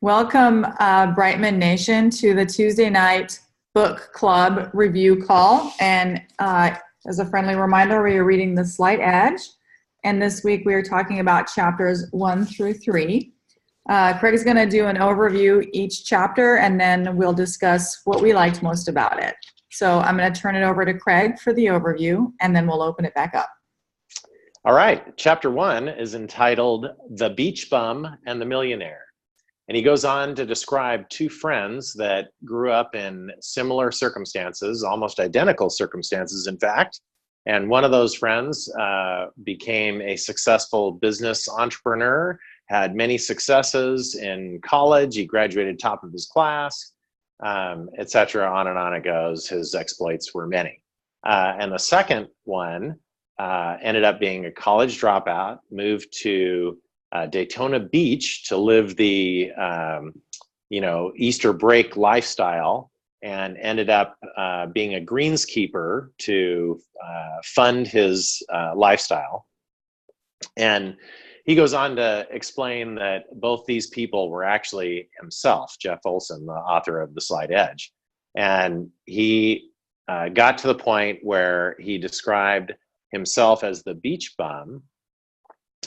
Welcome, Breitman Nation, to the Tuesday night book club review call. And as a friendly reminder, we are reading The Slight Edge. And this week we are talking about chapters 1 through 3. Craig is going to do an overview each chapter, and then we'll discuss what we liked most about it. So I'm going to turn it over to Craig for the overview, and then we'll open it back up. All right. Chapter 1 is entitled The Beach Bum and the Millionaire. And he goes on to describe two friends that grew up in similar circumstances, almost identical circumstances, in fact. And one of those friends became a successful business entrepreneur, had many successes in college. He graduated top of his class, etc. On and on it goes. His exploits were many. And the second one ended up being a college dropout, moved to Daytona Beach to live the Easter break lifestyle, and ended up being a greenskeeper to fund his lifestyle. And he goes on to explain that both these people were actually himself, Jeff Olson, the author of The Slight Edge. And he got to the point where he described himself as the beach bum,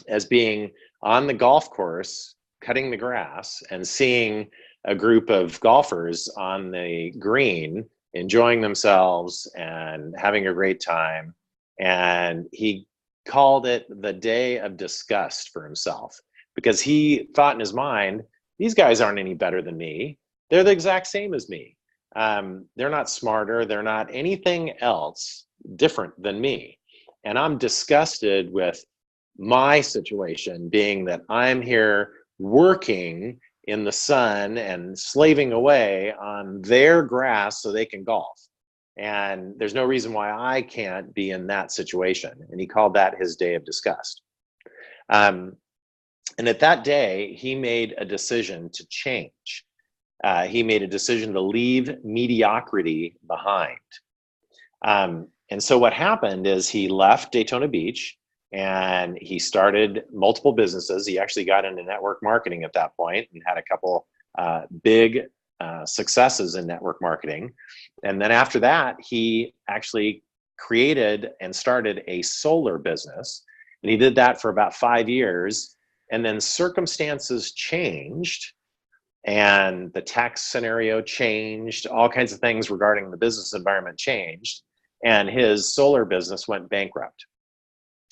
as being on the golf course, cutting the grass, and seeing a group of golfers on the green enjoying themselves and having a great time. And he called it the day of disgust for himself, because he thought in his mind, these guys aren't any better than me. They're the exact same as me. They're not smarter. They're not anything else different than me. And I'm disgusted with my situation, being that I'm here working in the sun and slaving away on their grass so they can golf. And there's no reason why I can't be in that situation. And he called that his day of disgust. And at that day, he made a decision to change. He made a decision to leave mediocrity behind. And so what happened is he left Daytona Beach and he started multiple businesses. He actually got into network marketing at that point and had a couple big successes in network marketing. And then after that, he actually created and started a solar business. And he did that for about 5 years. And then circumstances changed and the tax scenario changed. All kinds of things regarding the business environment changed. And his solar business went bankrupt.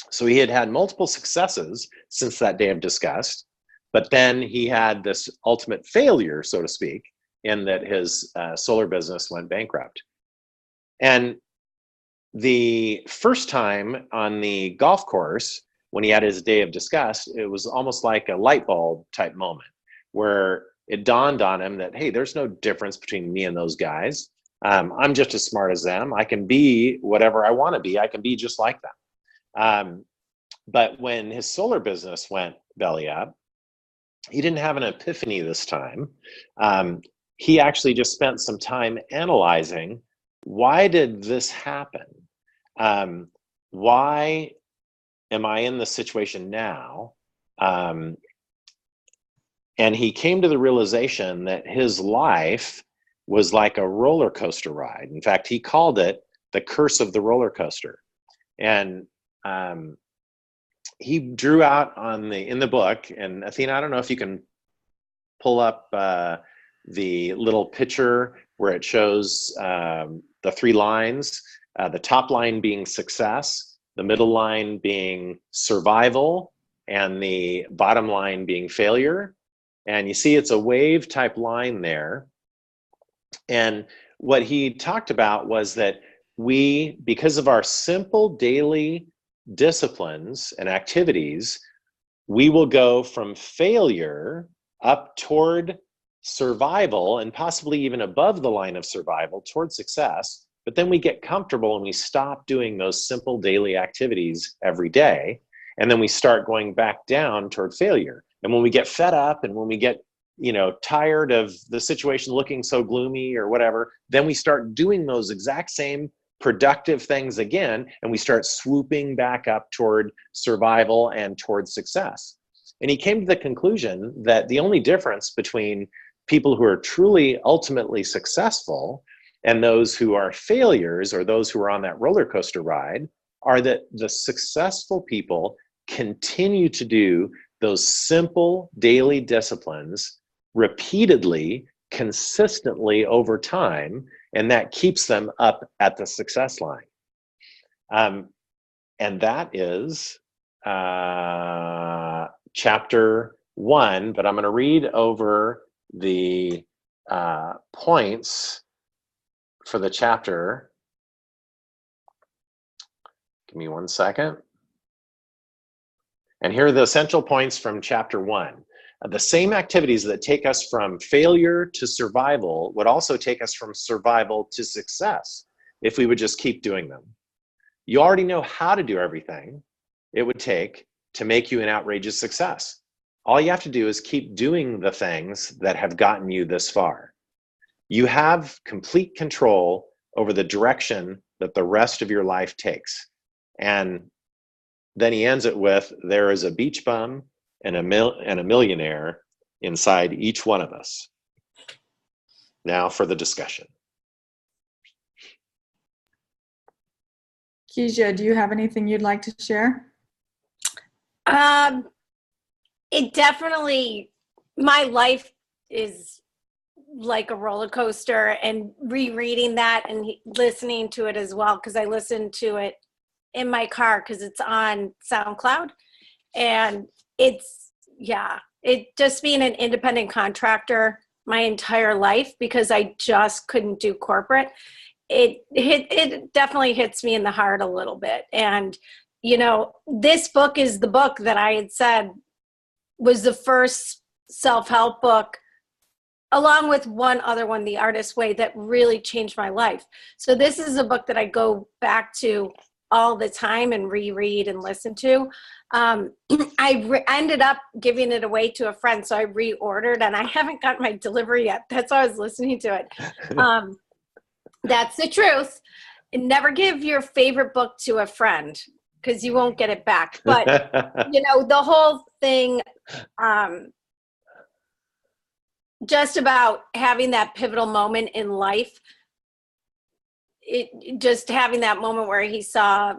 So he had had multiple successes since that day of disgust, but then he had this ultimate failure, so to speak, in that his solar business went bankrupt. And the first time on the golf course, when he had his day of disgust, it was almost like a light bulb type moment where it dawned on him that, hey, there's no difference between me and those guys. I'm just as smart as them. I can be whatever I want to be. I can be just like them. But when his solar business went belly up, he didn't have an epiphany this time. He actually just spent some time analyzing, why did this happen? Why am I in this situation now? And he came to the realization that his life was like a roller coaster ride. In fact, he called it the curse of the roller coaster. And he drew out in the book, and Athena, I don't know if you can pull up the little picture where it shows the 3 lines, the top line being success, the middle line being survival, and the bottom line being failure. And you see it's a wave type line there. And what he talked about was that we, because of our simple daily disciplines and activities, we will go from failure up toward survival and possibly even above the line of survival toward success. But then we get comfortable and we stop doing those simple daily activities every day. And then we start going back down toward failure. And when we get fed up and when we get tired of the situation looking so gloomy or whatever, then we start doing those exact same productive things again, and we start swooping back up toward survival and toward success. And he came to the conclusion that the only difference between people who are truly ultimately successful and those who are failures, or those who are on that roller coaster ride, are that the successful people continue to do those simple daily disciplines repeatedly, consistently over time, and that keeps them up at the success line. And that is chapter 1, but I'm going to read over the points for the chapter. Give me 1 second. And here are the essential points from chapter 1. The same activities that take us from failure to survival would also take us from survival to success if we would just keep doing them. You already know how to do everything it would take to make you an outrageous success. All you have to do is keep doing the things that have gotten you this far. You have complete control over the direction that the rest of your life takes. And then he ends it with, there is a beach bum and a millionaire inside each one of us. Now for the discussion. Keisha, do you have anything you'd like to share? It definitely, my life is like a roller coaster, and rereading that and listening to it as well, because I listened to it in my car because it's on SoundCloud. And it's, it just being an independent contractor my entire life, because I just couldn't do corporate. It definitely hits me in the heart a little bit. And, you know, this book is the book that I had said was the first self-help book, along with one other one, The Artist's Way, that really changed my life. So this is a book that I go back to all the time and reread and listen to. I ended up giving it away to a friend, so I reordered, and I haven't got my delivery yet. That's why I was listening to it. That's the truth. Never give your favorite book to a friend, because you won't get it back. But, you know, the whole thing, just about having that pivotal moment in life, just having that moment where he saw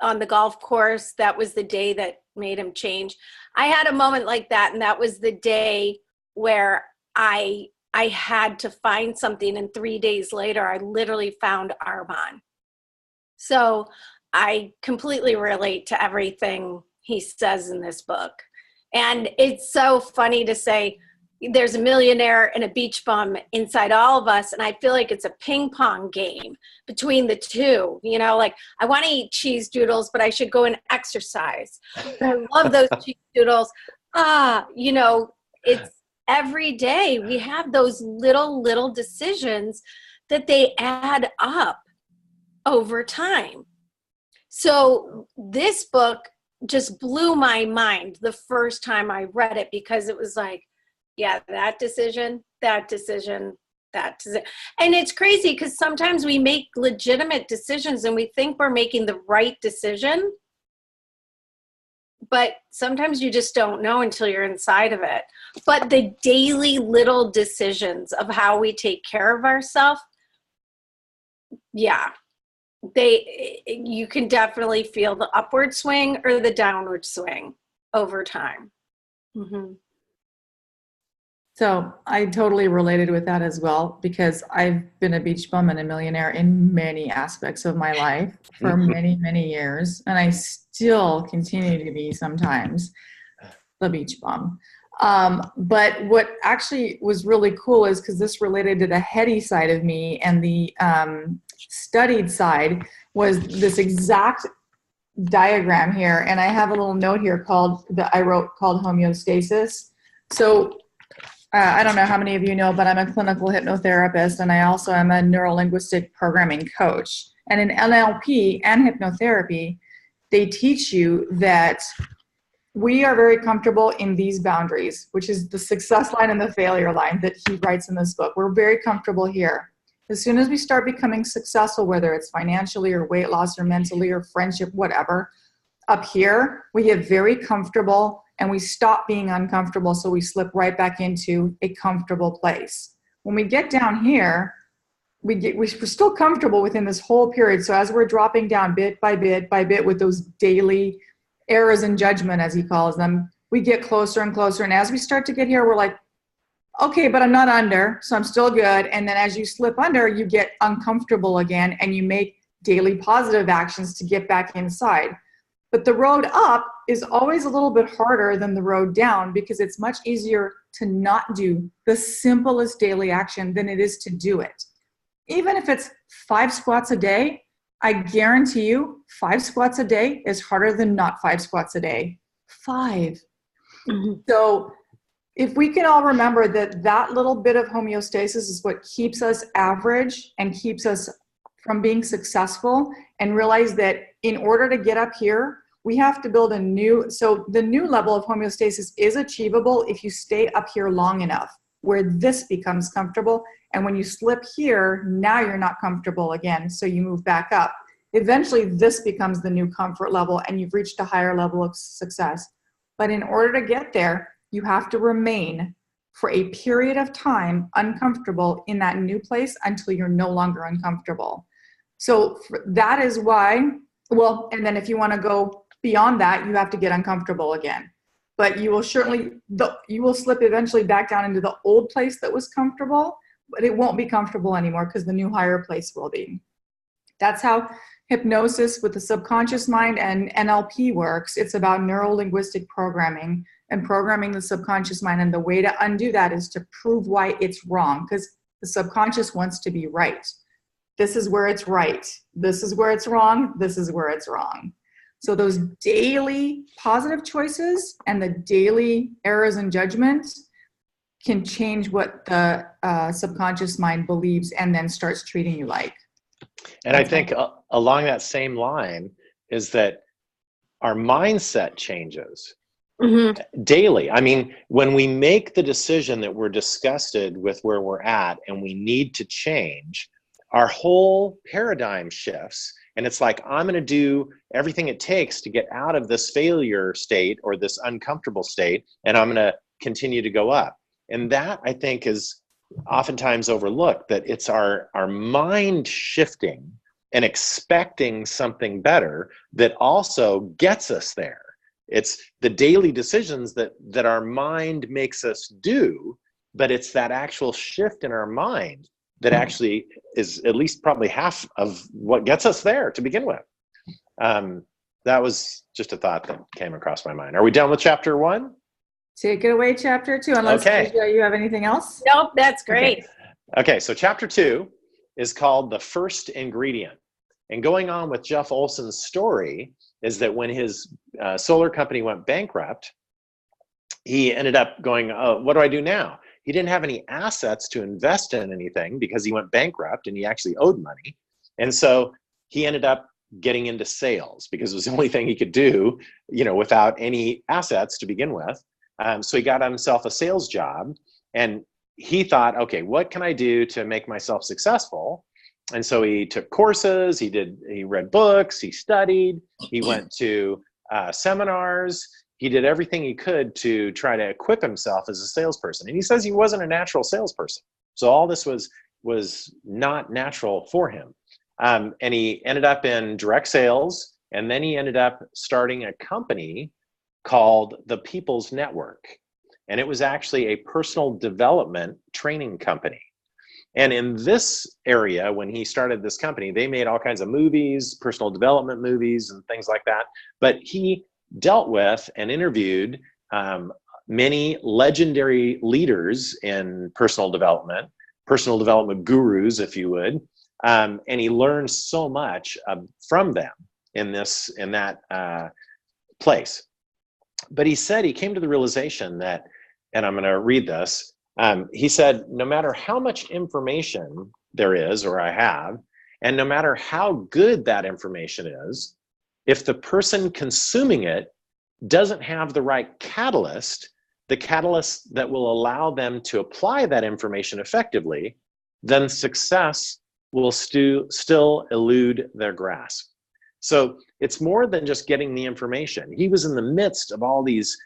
on the golf course, that was the day that made him change. I had a moment like that, and that was the day where I had to find something, and 3 days later, I literally found Arbonne. So I completely relate to everything he says in this book. And it's so funny to say there's a millionaire and a beach bum inside all of us, and I feel like it's a ping pong game between the two. You know, like, I want to eat cheese doodles, but I should go and exercise. I love those cheese doodles. You know, it's every day we have those little decisions that they add up over time. So this book just blew my mind the first time I read it, because it was like, yeah, that decision. And it's crazy because sometimes we make legitimate decisions and we think we're making the right decision, but sometimes you just don't know until you're inside of it. But the daily little decisions of how we take care of ourselves, you can definitely feel the upward swing or the downward swing over time. Mm-hmm. So I totally related with that as well, because I've been a beach bum and a millionaire in many aspects of my life for many, many years. And I still continue to be sometimes the beach bum. But what actually was really cool is, because this related to the heady side of me, and the studied side was this exact diagram here. And I have a little note here that I wrote called homeostasis. So I don't know how many of you know, but I'm a clinical hypnotherapist, and I also am a neuro-linguistic programming coach. And in NLP and hypnotherapy, they teach you that we are very comfortable in these boundaries, which is the success line and the failure line that he writes in this book. We're very comfortable here. As soon as we start becoming successful, whether it's financially or weight loss or mentally or friendship, whatever, up here, we get very comfortable and we stop being uncomfortable, so we slip right back into a comfortable place. When we get down here, we're still comfortable within this whole period. So as we're dropping down bit by bit by bit with those daily errors in judgment, as he calls them, we get closer and closer. And as we start to get here, we're like, okay, but I'm not under, so I'm still good. And then as you slip under, you get uncomfortable again, and you make daily positive actions to get back inside. But the road up is always a little bit harder than the road down, because it's much easier to not do the simplest daily action than it is to do it. Even if it's 5 squats a day, I guarantee you 5 squats a day is harder than not 5 squats a day. 5. Mm-hmm. So if we can all remember that that little bit of homeostasis is what keeps us average and keeps us from being successful, and realize that in order to get up here, we have to build so the new level of homeostasis is achievable if you stay up here long enough, where this becomes comfortable. And when you slip here, now you're not comfortable again, so you move back up. Eventually, this becomes the new comfort level, and you've reached a higher level of success. But in order to get there, you have to remain for a period of time uncomfortable in that new place until you're no longer uncomfortable. So that is why, and then if you want to go beyond that, you have to get uncomfortable again. But you will slip eventually back down into the old place that was comfortable, but it won't be comfortable anymore because the new higher place will be. That's how hypnosis with the subconscious mind and NLP works. It's about neuro-linguistic programming and programming the subconscious mind. And the way to undo that is to prove why it's wrong, because the subconscious wants to be right. This is where it's right. This is where it's wrong. This is where it's wrong. So those daily positive choices and the daily errors in judgment can change what the subconscious mind believes and then starts treating you like. And I think along that same line is that our mindset changes daily. I mean, when we make the decision that we're disgusted with where we're at and we need to change, our whole paradigm shifts. And it's like, I'm going to do everything it takes to get out of this failure state or this uncomfortable state, and I'm going to continue to go up. And that, I think, is oftentimes overlooked, that it's our mind shifting and expecting something better that also gets us there. It's the daily decisions that our mind makes us do, but it's that actual shift in our mind that actually is at least probably half of what gets us there to begin with. That was just a thought that came across my mind. Are we done with chapter 1? Take it away, chapter 2, unless you have anything else? Nope, that's great. Okay, so chapter 2 is called The First Ingredient. And going on with Jeff Olson's story is that when his solar company went bankrupt, he ended up going, oh, what do I do now? He didn't have any assets to invest in anything because he went bankrupt and he actually owed money. And so he ended up getting into sales because it was the only thing he could do, without any assets to begin with. So he got himself a sales job, and he thought, okay, what can I do to make myself successful? And so he took courses, he read books, he studied, he went to seminars. He did everything he could to try to equip himself as a salesperson. And he says he wasn't a natural salesperson. So all this was not natural for him. And he ended up in direct sales, and then he ended up starting a company called the People's Network. And it was actually a personal development training company. And in this area, when he started this company, they made all kinds of movies, personal development movies and things like that. But he dealt with and interviewed many legendary leaders in personal development gurus, if you would. And he learned so much from them in that place. But he said he came to the realization that, and I'm going to read this, he said, no matter how much information there is or I have, and no matter how good that information is, if the person consuming it doesn't have the right catalyst, the catalyst that will allow them to apply that information effectively, then success will still elude their grasp. So it's more than just getting the information. He was in the midst of all these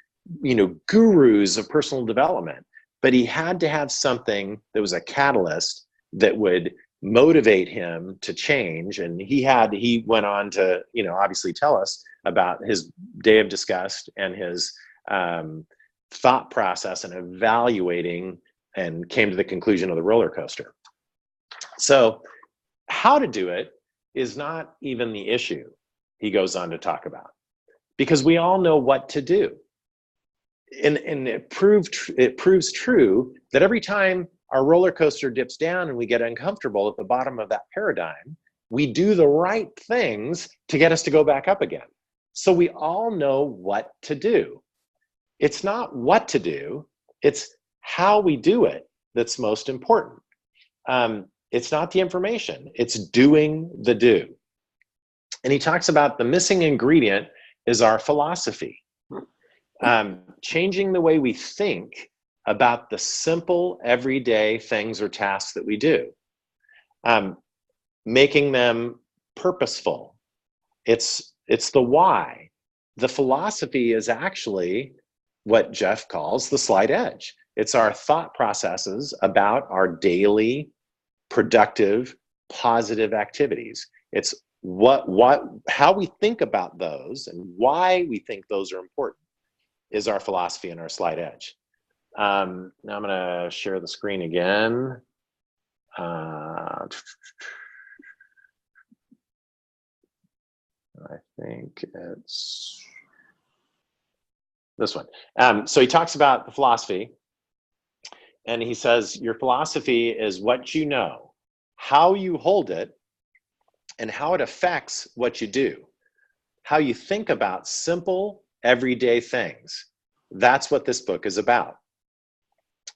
gurus of personal development, but he had to have something that was a catalyst that would motivate him to change. And he went on to, obviously tell us about his day of disgust and his thought process and evaluating, and came to the conclusion of the roller coaster. So how to do it is not even the issue, he goes on to talk about, because we all know what to do. And it proves true that every time our roller coaster dips down and we get uncomfortable at the bottom of that paradigm, we do the right things to get us to go back up again. So we all know what to do. It's not what to do, it's how we do it that's most important. It's not the information, it's doing the do. And he talks about the missing ingredient is our philosophy. Changing the way we think about the simple everyday things or tasks that we do, making them purposeful. It's the why. The philosophy is actually what Jeff calls the slight edge. It's our thought processes about our daily productive, positive activities. It's how we think about those and why we think those are important is our philosophy and our slight edge. Now I'm going to share the screen again. I think it's this one. So he talks about the philosophy, and he says, your philosophy is what you know, how you hold it, and how it affects what you do, how you think about simple, everyday things. That's what this book is about.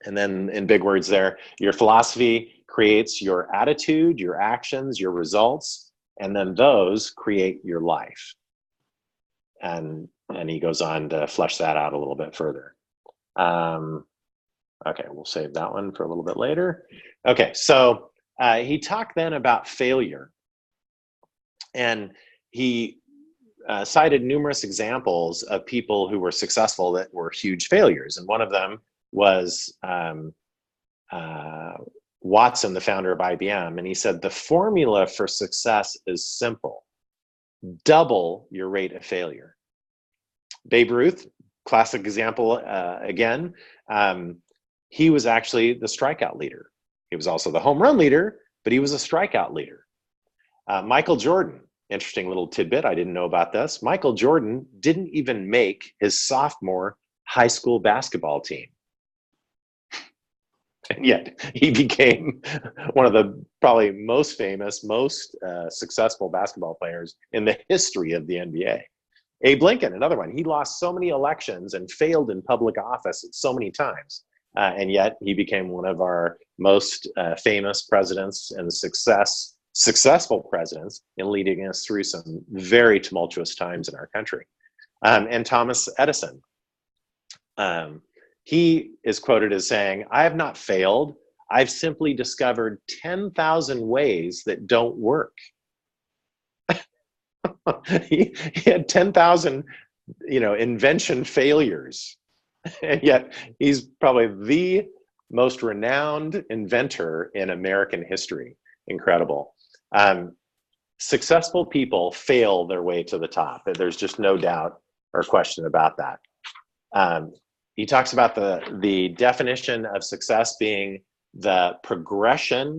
And then in big words there, your philosophy creates your attitude, your actions, your results, and then those create your life. And he goes on to flesh that out a little bit further. Okay, we'll save that one for a little bit later. Okay, so he talked then about failure. And he cited numerous examples of people who were successful that were huge failures. And one of them was Watson, the founder of IBM. And he said, the formula for success is simple. Double your rate of failure. Babe Ruth, classic example again. He was actually the strikeout leader. He was also the home run leader, but he was a strikeout leader. Michael Jordan, interesting little tidbit, I didn't know about this. Michael Jordan didn't even make his sophomore high school basketball team. And yet he became one of the probably most famous, most successful basketball players in the history of the NBA. Abe Lincoln, another one. He lost so many elections and failed in public office so many times. And yet he became one of our most famous presidents and successful presidents in leading us through some very tumultuous times in our country. And Thomas Edison. He is quoted as saying, I have not failed. I've simply discovered 10,000 ways that don't work. he had 10,000, invention failures. And yet he's probably the most renowned inventor in American history. Incredible. Successful people fail their way to the top. There's just no doubt or question about that. He talks about the definition of success being the progressive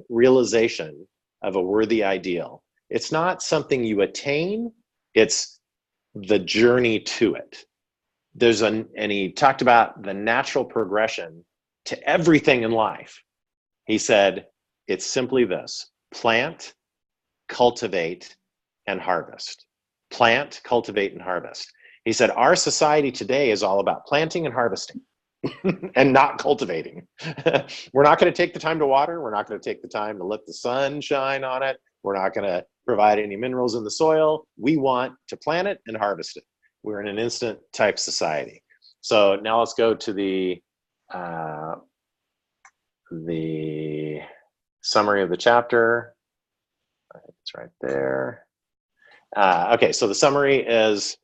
realization of a worthy ideal. It's not something you attain, it's the journey to it. And he talked about the natural progression to everything in life. He said, it's simply this: plant, cultivate, and harvest. Plant, cultivate, and harvest. He said, our society today is all about planting and harvesting and not cultivating. We're not going to take the time to water. We're not going to take the time to let the sun shine on it. We're not going to provide any minerals in the soil. We want to plant it and harvest it. We're in an instant type society. So now let's go to the summary of the chapter. It's right there. Okay, so the summary is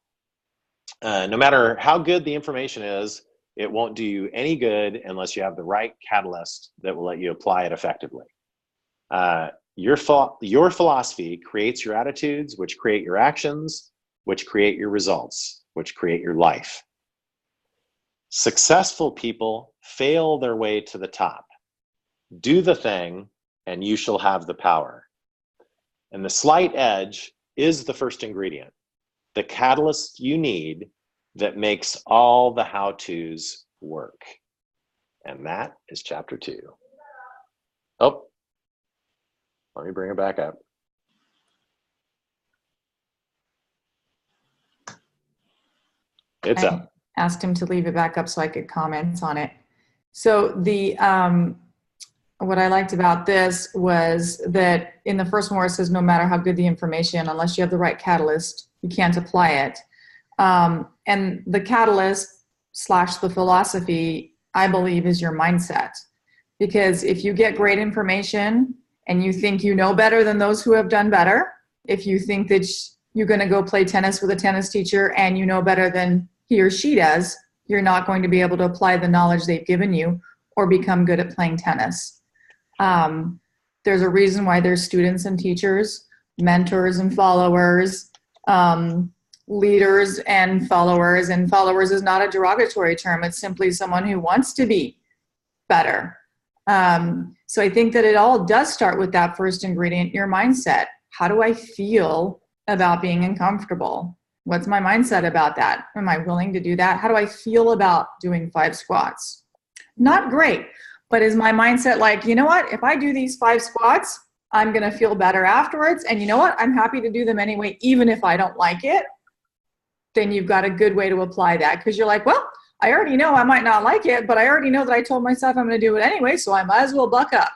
No matter how good the information is, it won't do you any good unless you have the right catalyst that will let you apply it effectively. Your philosophy creates your attitudes, which create your actions, which create your results, which create your life. Successful people fail their way to the top. Do the thing, and you shall have the power. And the slight edge is the first ingredient, the catalyst you need that makes all the how-tos work. And that is chapter 2. Oh, let me bring it back up. It's up. Asked him to leave it back up so I could comment on it. So the what I liked about this was that in the first one where it says no matter how good the information, unless you have the right catalyst, you can't apply it. And the catalyst / the philosophy, I believe, is your mindset. Because if you get great information and you think you know better than those who have done better, if you think that you're going to go play tennis with a tennis teacher and you know better than he or she does, you're not going to be able to apply the knowledge they've given you or become good at playing tennis. There's a reason why there's students and teachers, mentors and followers, leaders and followers is not a derogatory term. It's simply someone who wants to be better. So I think that it all does start with that first ingredient, your mindset. How do I feel about being uncomfortable? What's my mindset about that? Am I willing to do that? How do I feel about doing 5 squats? Not great, but is my mindset like, you know what? If I do these 5 squats, I'm going to feel better afterwards. And you know what? I'm happy to do them anyway, even if I don't like it. Then you've got a good way to apply that, because you're like, well, I already know I might not like it, but I already know that I told myself I'm going to do it anyway, so I might as well buck up.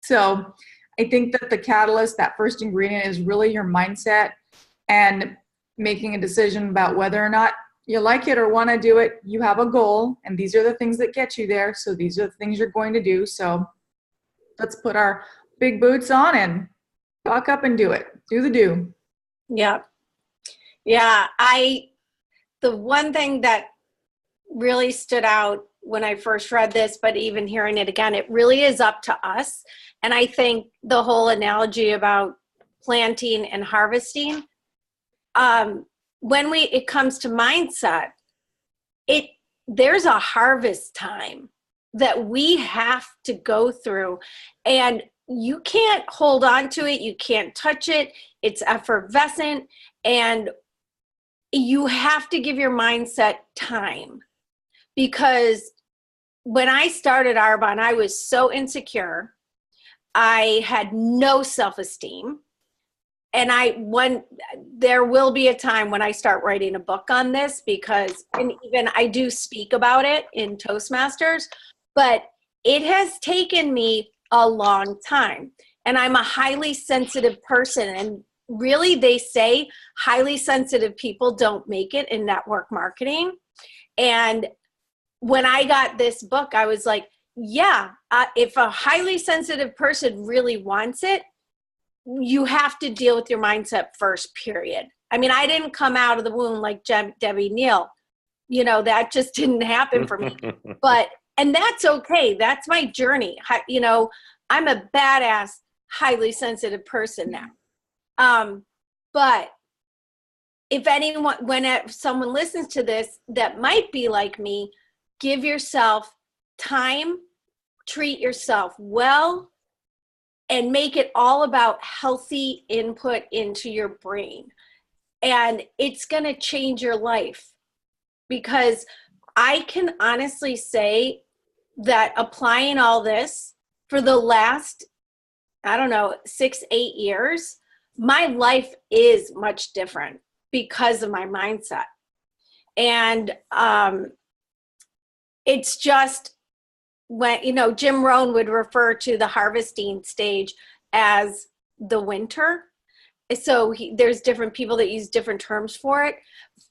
So I think that the catalyst, that first ingredient, is really your mindset and making a decision about whether or not you like it or want to do it. You have a goal, and these are the things that get you there. So these are the things you're going to do. So let's put our big boots on and buck up and do it. Do the do. Yeah. Yeah. The one thing that really stood out when I first read this, but even hearing it again, it really is up to us. And I think the whole analogy about planting and harvesting, when it comes to mindset, there's a harvest time that we have to go through, and you can't hold on to it. You can't touch it. It's effervescent, and you have to give your mindset time. Because when I started Arbonne, I was so insecure. I had no self-esteem. And there will be a time when I start writing a book on this, and even I do speak about it in Toastmasters, but it has taken me a long time. And I'm a highly sensitive person. And really, they say highly sensitive people don't make it in network marketing. And when I got this book, I was like, yeah, if a highly sensitive person really wants it, you have to deal with your mindset first, period. I mean, I didn't come out of the womb like Debbie Neal. That just didn't happen for me. And that's okay. That's my journey. I'm a badass, highly sensitive person now. But if someone listens to this that might be like me, give yourself time, treat yourself well, and make it all about healthy input into your brain. And it's going to change your life, because I can honestly say that applying all this for the last, 6-8 years, my life is much different because of my mindset. And it's just when, Jim Rohn would refer to the harvesting stage as the winter. So there's different people that use different terms for it.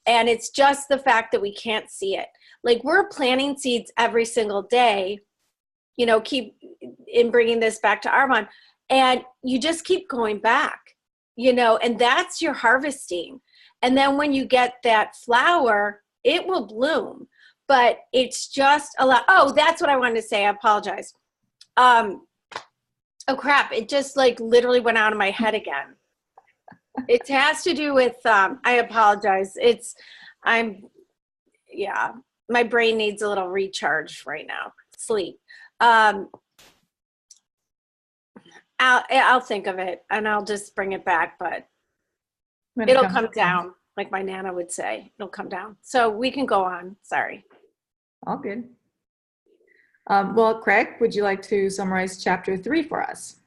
And it's just the fact that we can't see it. Like, we're planting seeds every single day, keep in bringing this back to Arbonne. And you just keep going back, and that's your harvesting. And then when you get that flower, it will bloom, but it's just a lot. Oh, that's what I wanted to say. I apologize. Oh crap. It just like literally went out of my head again. It has to do with, I apologize. Yeah, my brain needs a little recharge right now. Sleep. I'll think of it and I'll just bring it back, but it'll come down, like my Nana would say. It'll come down. So we can go on. Sorry. All good. Well, Craig, would you like to summarize chapter 3 for us?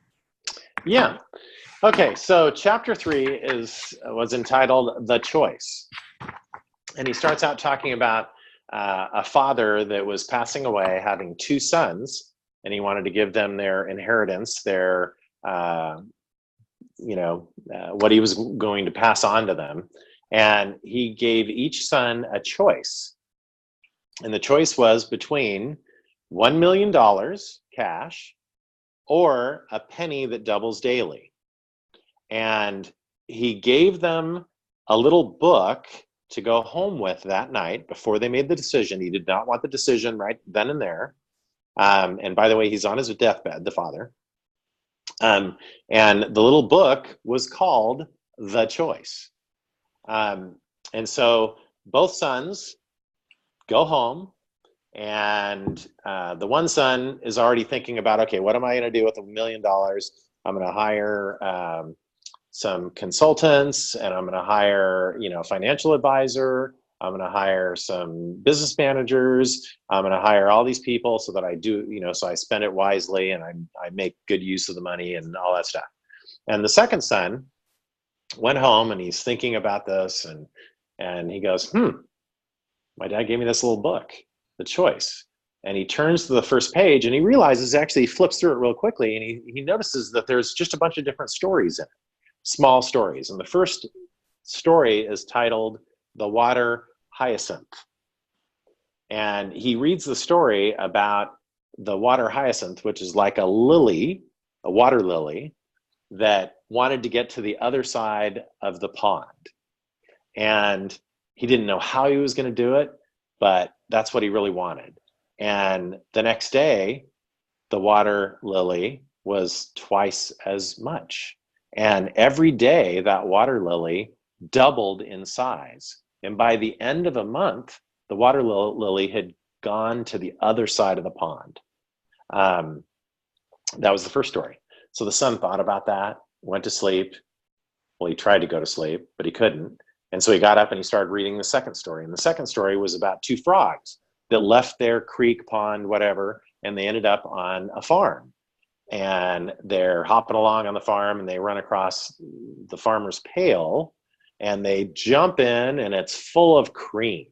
Yeah. Okay, so chapter 3 was entitled The Choice. And he starts out talking about a father that was passing away, having 2 sons, and he wanted to give them their inheritance, their, what he was going to pass on to them. And he gave each son a choice. And the choice was between $1 million cash or a penny that doubles daily. And he gave them a little book to go home with that night before they made the decision. He did not want the decision right then and there. And by the way, he's on his deathbed, the father. And the little book was called The Choice. And so both sons go home, and the one son is already thinking about, okay, what am I going to do with $1 million? I'm going to hire some consultants, and I'm going to hire, a financial advisor. I'm going to hire some business managers. I'm going to hire all these people so that I do, so I spend it wisely and I make good use of the money and all that stuff. And the second son went home and he's thinking about this, and he goes, my dad gave me this little book, The Choice. And he turns to the first page and he realizes, actually he flips through it real quickly, and he notices that there's just a bunch of different stories in it, small stories. And the first story is titled The Water Hyacinth. And he reads the story about the water hyacinth, which is like a lily, a water lily, that wanted to get to the other side of the pond. And he didn't know how he was going to do it, but that's what he really wanted. And the next day, the water lily was twice as much. And every day, that water lily doubled in size. And by the end of a month, the water lily had gone to the other side of the pond. That was the first story. So the son thought about that, went to sleep. Well, he tried to go to sleep, but he couldn't. And so he got up and he started reading the second story. And the second story was about 2 frogs that left their creek, pond, whatever, and they ended up on a farm. And they're hopping along on the farm, and they run across the farmer's pail, and they jump in, and it's full of cream.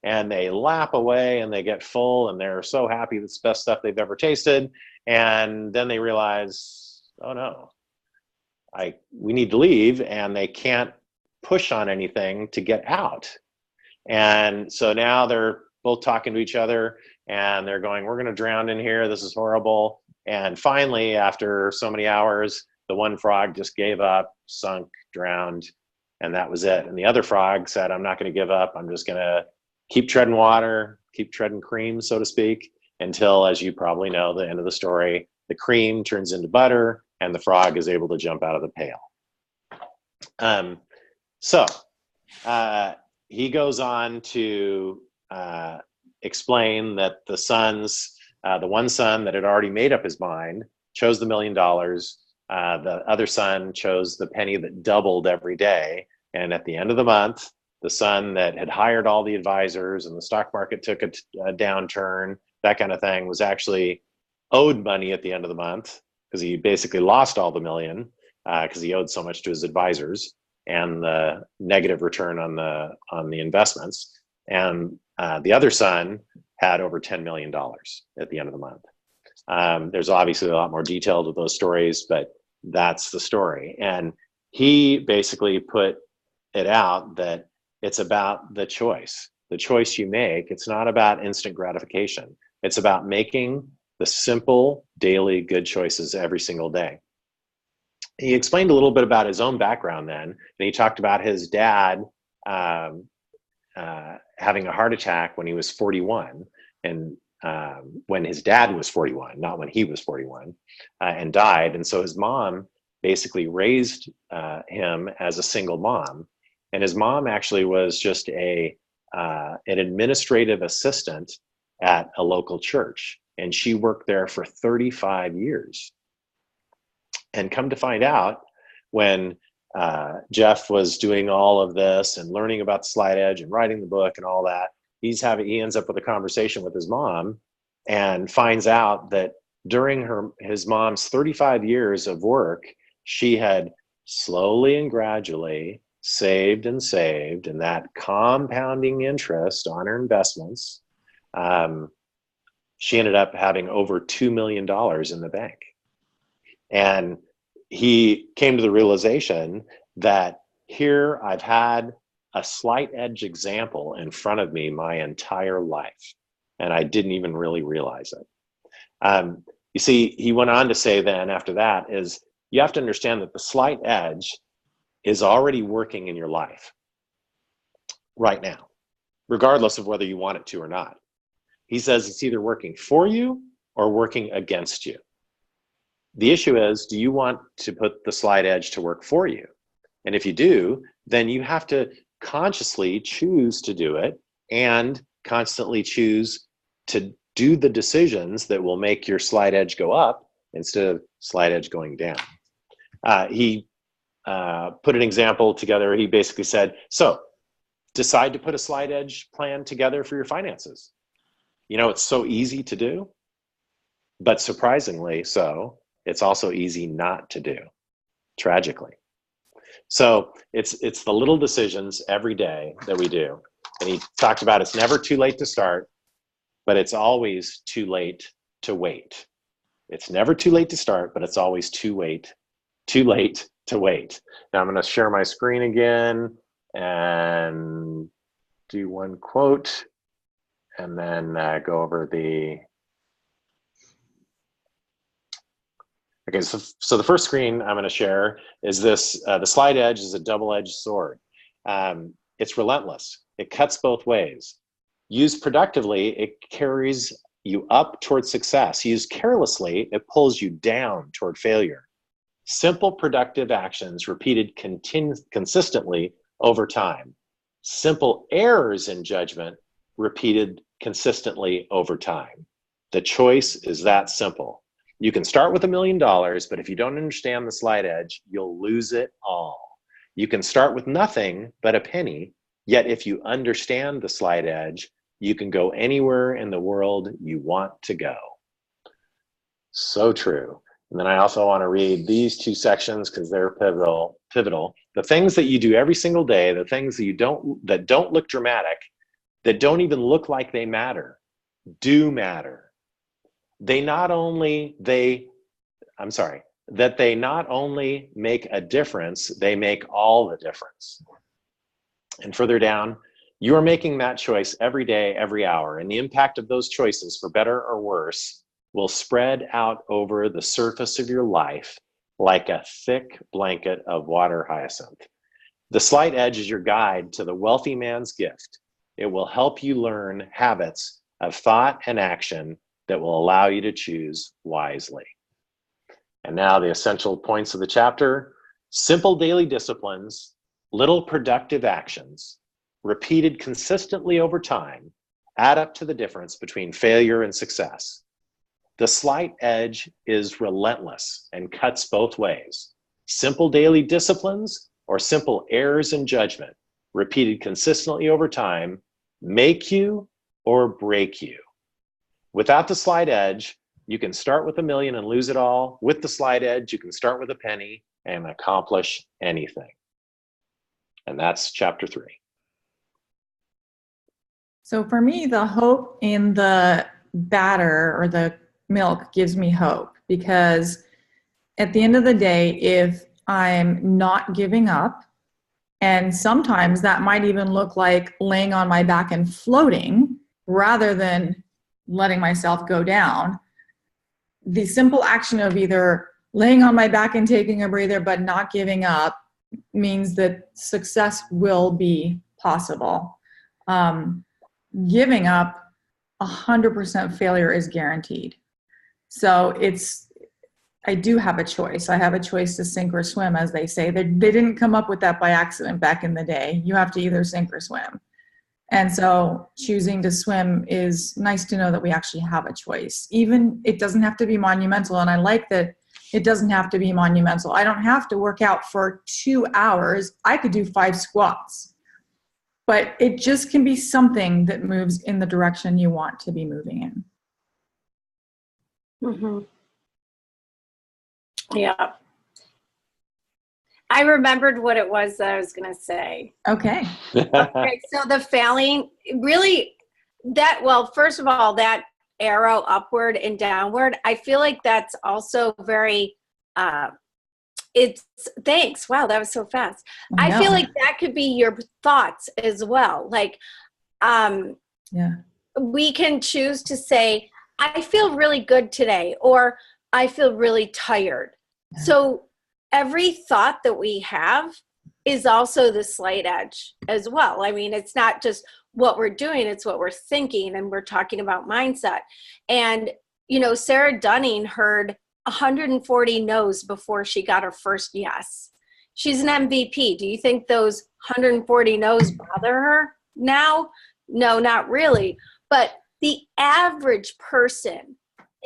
And they lap away, and they get full, and they're so happy it's the best stuff they've ever tasted. And then they realize, oh no, we need to leave, and they can't push on anything to get out. And so now they're both talking to each other, and they're going, we're going to drown in here. This is horrible. And finally, after so many hours, the one frog just gave up, sunk, drowned, and that was it. And the other frog said, I'm not going to give up. I'm just going to keep treading water, keep treading cream, so to speak, until, as you probably know, the end of the story, the cream turns into butter, and the frog is able to jump out of the pail. So he goes on to explain that the one son that had already made up his mind chose the $1 million. The other son chose the penny that doubled every day. And at the end of the month, the son that had hired all the advisors and the stock market took a downturn, that kind of thing, was actually owed money at the end of the month because he basically lost all the $1 million because he owed so much to his advisors and the negative return on the investments. And the other son had over $10 million at the end of the month. There's obviously a lot more detail to those stories, but that's the story. And he basically put it out that it's about the choice you make. It's not about instant gratification. It's about making the simple daily good choices every single day. He explained a little bit about his own background then, and he talked about his dad having a heart attack when he was 41, and when his dad was 41, not when he was 41, and died. And so his mom basically raised him as a single mom. And his mom actually was just an administrative assistant at a local church. And she worked there for 35 years. And come to find out, when Jeff was doing all of this and learning about the Slight Edge and writing the book and all that, he ends up with a conversation with his mom and finds out that during his mom's 35 years of work, she had slowly and gradually saved, and that compounding interest on her investments, she ended up having over $2 million in the bank. And he came to the realization that here I've had a Slight Edge example in front of me my entire life, and I didn't even really realize it. You see, he went on to say then after that is, you have to understand that the Slight Edge is already working in your life right now, regardless of whether you want it to or not. He says it's either working for you or working against you. The issue is, do you want to put the Slight Edge to work for you? And if you do, then you have to consciously choose to do it and constantly choose to do the decisions that will make your Slight Edge go up instead of Slight Edge going down. He put an example together. He basically said, so decide to put a Slight Edge plan together for your finances. You know, it's so easy to do, but surprisingly so, it's also easy not to do, tragically. So it's the little decisions every day that we do. And he talked about it's never too late to start, but it's always too late to wait. It's never too late to start, but it's always too late to wait. Now I'm going to share my screen again and do one quote, and then go over the... Okay, so the first screen I'm going to share is this. The Slight Edge is a double-edged sword. It's relentless. It cuts both ways. Used productively, it carries you up towards success. Used carelessly, it pulls you down toward failure. Simple productive actions repeated consistently over time. Simple errors in judgment repeated consistently over time. The choice is that simple. You can start with $1 million, but if you don't understand the Slight Edge, you'll lose it all. You can start with nothing but a penny, yet if you understand the Slight Edge, you can go anywhere in the world you want to go. So true. And then I also want to read these two sections because they're pivotal. The things that you do every single day, the things that don't look dramatic, that don't even look like they matter, do matter. That they not only make a difference, they make all the difference. And further down, you are making that choice every day, every hour, and the impact of those choices, for better or worse, will spread out over the surface of your life like a thick blanket of water hyacinth. The Slight Edge is your guide to the wealthy man's gift. It will help you learn habits of thought and action that will allow you to choose wisely. And now the essential points of the chapter: simple daily disciplines, little productive actions, repeated consistently over time, add up to the difference between failure and success. The Slight Edge is relentless and cuts both ways. Simple daily disciplines or simple errors in judgment, repeated consistently over time, make you or break you. Without the Slight Edge, you can start with $1 million and lose it all. With the Slight Edge, you can start with a penny and accomplish anything. And that's chapter 3. So for me, the hope in the batter or the milk gives me hope, because at the end of the day, if I'm not giving up, and sometimes that might even look like laying on my back and floating rather than letting myself go down, the simple action of either laying on my back and taking a breather but not giving up means that success will be possible. giving up 100% failure is guaranteed. So I do have a choice. I have a choice to sink or swim, as they say. They didn't come up with that by accident back in the day. You have to either sink or swim. And so choosing to swim is nice to know that we actually have a choice. Even it doesn't have to be monumental. And I like that it doesn't have to be monumental. I don't have to work out for 2 hours. I could do 5 squats. But it just can be something that moves in the direction you want to be moving in. Mm-hmm. Yeah. I remembered what it was that I was going to say. Okay. Okay, so the failing, really, first of all, that arrow upward and downward, I feel like that's also very, thanks. Wow, that was so fast. I feel like that could be your thoughts as well. Like, we can choose to say, I feel really good today, or I feel really tired. Yeah. So every thought that we have is also the slight edge as well. I mean, it's not just what we're doing, it's what we're thinking, and we're talking about mindset. And, Sarah Dunning heard 140 no's before she got her first yes. She's an MVP. Do you think those 140 no's bother her now? No, not really. But the average person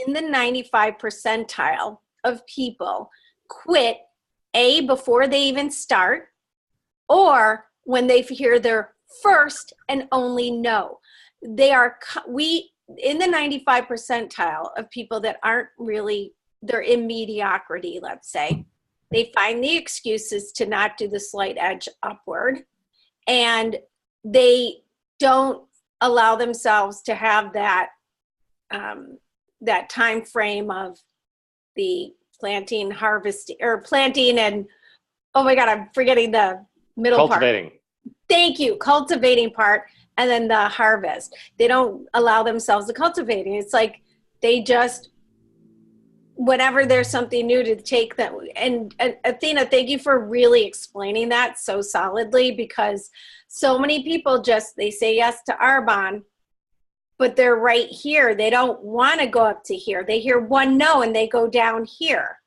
in the 95 percentile of people quit before they even start, or when they hear their first and only no. In the 95 percentile of people that aren't really, they're in mediocrity, let's say, they find the excuses to not do the slight edge upward, and they don't allow themselves to have that time frame of the planting, harvesting, or planting and, oh my God, I'm forgetting the middle Cultivating. part. Thank you. Cultivating part, and then the harvest. They don't allow themselves the cultivating. It's like they just, whenever there's something new to take that. And Athena, thank you for really explaining that so solidly, because so many people they say yes to Arbonne, but they're right here. They don't want to go up to here. They hear one no and they go down here.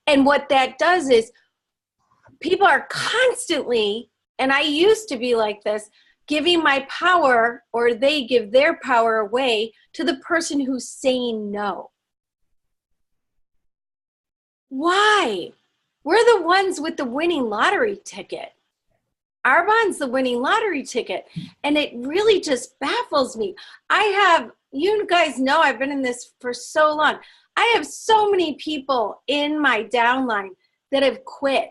And what that does is people are constantly, and I used to be like this, giving my power, or they give their power away to the person who's saying no. Why? We're the ones with the winning lottery ticket. Arbonne's the winning lottery ticket. And it really just baffles me. You guys know I've been in this for so long. I have so many people in my downline that have quit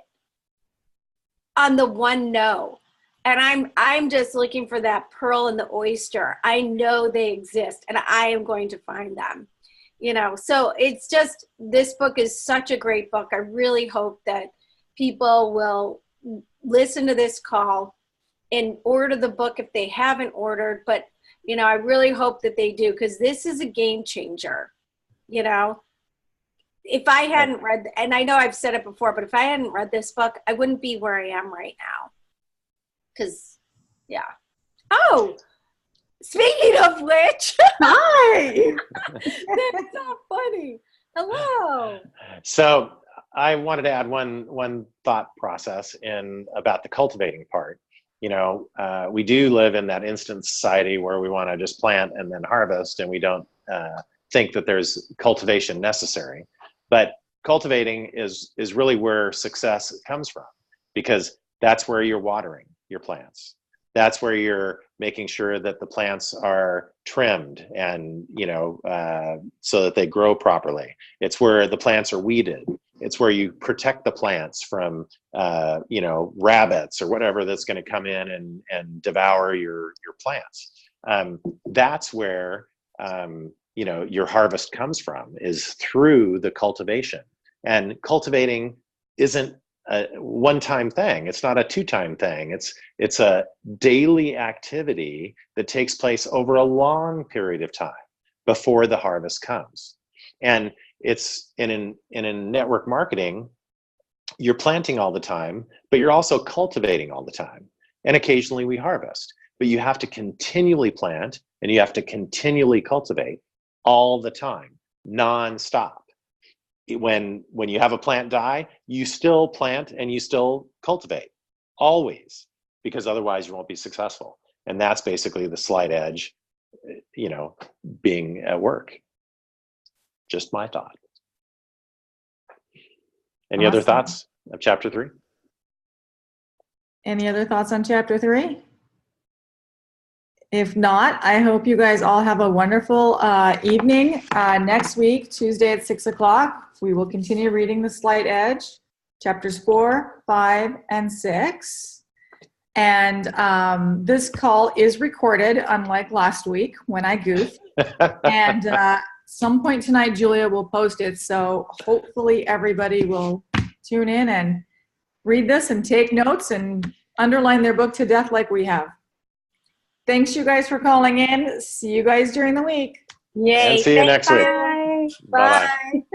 on the one no. And I'm just looking for that pearl in the oyster. I know they exist, and I am going to find them. So it's just, this book is such a great book. I really hope that people will listen to this call and order the book if they haven't ordered. But, I really hope that they do, because this is a game changer. If I hadn't read, and I know I've said it before, but if I hadn't read this book, I wouldn't be where I am right now. Because, yeah. Oh, speaking of which, hi. That's not funny. Hello. So I wanted to add one thought process about the cultivating part. We do live in that instant society where we want to just plant and then harvest, and we don't think that there's cultivation necessary. But cultivating is really where success comes from, because that's where you're watering your plants. That's where you're making sure that the plants are trimmed and, so that they grow properly. It's where the plants are weeded. It's where you protect the plants from, rabbits or whatever that's going to come in and devour your plants. That's where, your harvest comes from, is through the cultivation. And cultivating isn't a one-time thing. It's not a two-time thing. It's a daily activity that takes place over a long period of time before the harvest comes. And it's in network marketing, you're planting all the time, but you're also cultivating all the time. And occasionally we harvest. but you have to continually plant and you have to continually cultivate all the time, nonstop. When you have a plant die, you still plant and you still cultivate, always, because otherwise you won't be successful. And that's basically the slight edge, being at work. Just my thought. Any other thoughts of chapter 3? Any other thoughts on chapter 3? If not, I hope you guys all have a wonderful evening. Next week, Tuesday at 6 o'clock, we will continue reading The Slight Edge, chapters 4, 5, and 6. And this call is recorded, unlike last week when I goofed. And some point tonight, Julia will post it. So hopefully everybody will tune in and read this and take notes and underline their book to death like we have. Thanks, you guys, for calling in. See you guys during the week. Yay. And see you next week. Bye. Bye-bye.